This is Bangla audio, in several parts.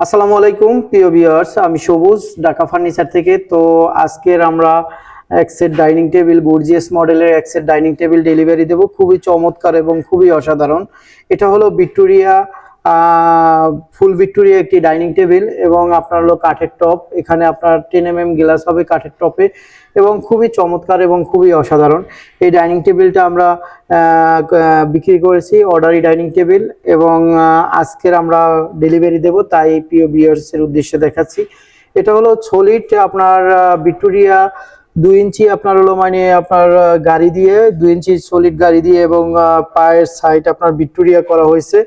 আসসালামু আলাইকুম প্রিয় ভিউয়ার্স, আমি সবুজ ঢাকা ফার্নিচার থেকে। তো আজকের আমরা এক সেট ডাইনিং টেবিল, গর্জিয়াস মডেলের এক সেট ডাইনিং টেবিল ডেলিভারি দেব। খুবই চমৎকার এবং খুবই অসাধারণ। এটা হলো ভিক্টোরিয়া, ফুল ভিক্টোরিয়া একটি ডাইনিং টেবিল এবং আপনার হলো কাঠের টপ। এখানে আপনার 10 mm গ্লাস হবে কাঠের টপে এবং খুবই চমৎকার এবং খুবই অসাধারণ। এই ডাইনিং টেবিলটা আমরা বিক্রি করেছি, অর্ডারি ডাইনিং টেবিল, এবং আজকের আমরা ডেলিভারি দেব, তাই প্রিয় ভিউয়ার্স এর উদ্দেশ্যে দেখাচ্ছি। এটা হলো সলিড আপনার ভিক্টোরিয়া 2 ইঞ্চি, আপনার হলো মানে আপনার গাড়ি দিয়ে 2 ইঞ্চি সলিড গাড়ি দিয়ে, এবং পায়ের সাইড আপনার ভিক্টোরিয়া করা হয়েছে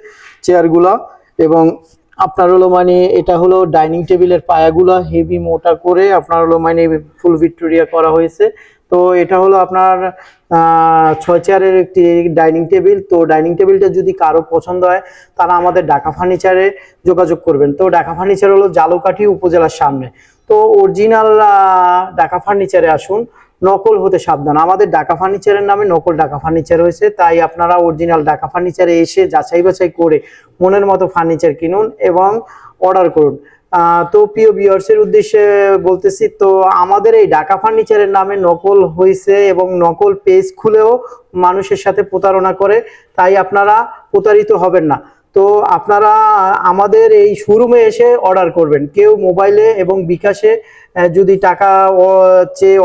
চেয়ারগুলা। এবং আপনার হলো মানে এটা হলো ডাইনিং টেবিলের পায়াগুলা হেভি মোটা করে আপনার হলো মানে ফুল ভিক্টোরিয়া করা হয়েছে। তো এটা হলো আপনার 6 চেয়ারের একটি ডাইনিং টেবিল। তো ডাইনিং টেবিলটা যদি কারো পছন্দ হয় তারা আমাদের ঢাকা ফার্নিচারে যোগাযোগ করবেন। তো ঢাকা ফার্নিচার হলো জালুকাঠি উপজেলার সামনে। তো অরিজিনাল ঢাকা ফার্নিচারে আসুন, নকল হতে সাবধান। আমাদের ঢাকা ফার্নিচারের নামে নকল ঢাকা ফার্নিচার হয়েছে, তাই আপনারা অরিজিনাল ঢাকা ফার্নিচারে এসে যাচাই বাছাই করে মনের মতো ফার্নিচার কিনুন এবং অর্ডার করুন। তো প্রিয় ভিউয়ার্সের উদ্দেশ্যে বলতেছি, তো আমাদের এই ঢাকা ফার্নিচারের নামে নকল হয়েছে এবং নকল পেজ খুলেও মানুষের সাথে প্রতারণা করে, তাই আপনারা প্রতারিত হবেন না। তো আপনারা আমাদের এই শোরুমে এসে অর্ডার করবেন। কেউ মোবাইলে এবং বিকাশে যদি টাকা চেয়ে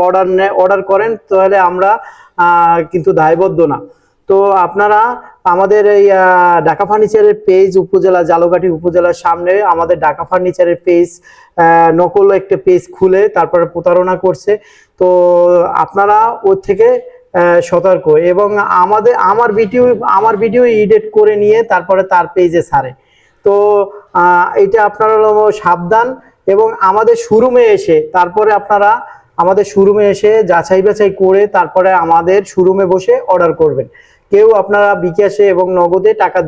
অর্ডার করেন তাহলে আমরা কিন্তু দায়বদ্ধ না। তো আপনারা আমাদের এই ঢাকা ফার্নিচারের পেজ, উপজেলা জালুকাঠি উপজেলার সামনে আমাদের ঢাকা ফার্নিচারের পেজ নকল একটা পেজ খুলে তারপরে প্রতারণা করছে। তো আপনারা ওর থেকে সতর্ক, এবং আমার ভিডিও এডিট করে নিয়ে তারপরে তার পেজে ছাড়ে। তো এটা আপনারা সাবধান, এবং আমাদের শোরুমে এসে তারপরে আপনারা আমাদের শোরুমে এসে যাচাই বাছাই করে তারপরে আমাদের শোরুমে বসে অর্ডার করবেন। কেউ আপনারা বিকাশে এবং নগদে টাকা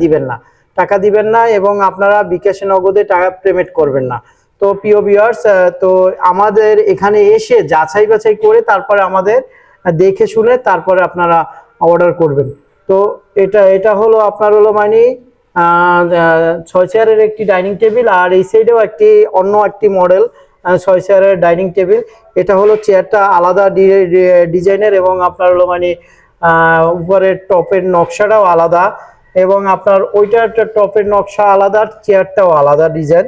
দিবেন না এবং আপনারা বিকাশে নগদে টাকা পেমেন্ট করবেন না। তো প্রিয় ভিউয়ার্স, তো আমাদের এখানে এসে যাচাই বাছাই করে তারপরে আমাদের দেখে শুনে তারপরে আপনারা অর্ডার করবেন। তো এটা হলো আপনার হলো মানে 6 চেয়ারের একটি ডাইনিং টেবিল, আর এই সাইডেও অন্য একটি মডেল 6 চেয়ারের ডাইনিং টেবিল। এটা হলো চেয়ারটা আলাদা ডিজাইনের, এবং আপনার হলো মানে উপরের টপের নকশাটাও আলাদা, এবং আপনার ওইটার টপের নকশা আলাদা, চেয়ারটাও আলাদা ডিজাইন।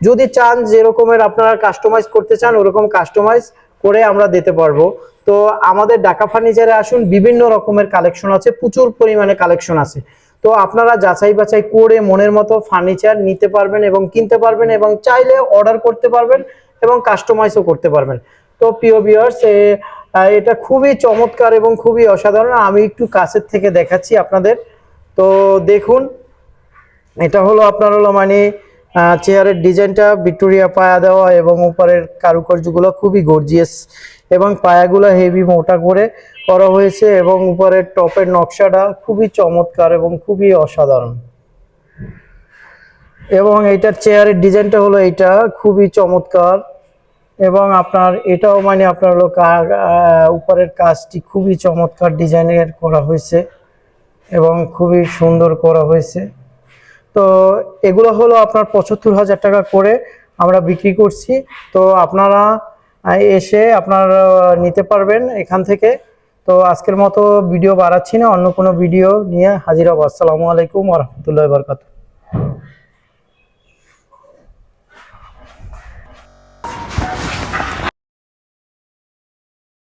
যদি চান যেরকমের আপনারা কাস্টমাইজ করতে চান ওরকম কাস্টমাইজ করে আমরা দিতে পারবো। তো আমাদের ঢাকা ফার্নিচারে আসুন, বিভিন্ন রকমের কালেকশন আছে, প্রচুর পরিমাণে কালেকশন আছে। তো আপনারা যাচাই বাছাই করে মনের মতো ফার্নিচার নিতে পারবেন এবং কিনতে পারবেন, এবং চাইলে অর্ডার করতে পারবেন এবং কাস্টমাইজও করতে পারবেন। তো প্রিয় ভিউয়ার্স, এটা খুবই চমৎকার এবং খুবই অসাধারণ। আমি একটু কাছের থেকে দেখাচ্ছি আপনাদের। তো দেখুন, এটা হলো আপনার হলো মানে চেয়ারের ডিজাইনটা ভিক্টোরিয়া পায়া দেওয়া, এবং উপরের কারুকার্যগুলো খুবই গর্জিয়াস, এবং পায়াগুলো হেভি মোটা করে করা হয়েছে, এবং উপরের টপের নকশাটা খুবই চমৎকার এবং খুবই অসাধারণ। এবং এইটার চেয়ারের ডিজাইনটা হলো এইটা খুবই চমৎকার, এবং আপনার এটাও মানে আপনার হলো উপরের কাজটি খুবই চমৎকার ডিজাইনের করা হয়েছে এবং খুবই সুন্দর করা হয়েছে। তো এগুলো হলো আপনার 75,000 টাকা করে আমরা বিক্রি করছি। তো আপনারা এসে আপনারা নিতে পারবেন এখান থেকে। তো আজকের মতো ভিডিও বাড়াচ্ছি না, অন্য কোনো ভিডিও নিয়ে হাজির হব। আসসালামু আলাইকুম ওয়া রাহমাতুল্লাহি ওয়া বারাকাতুহু।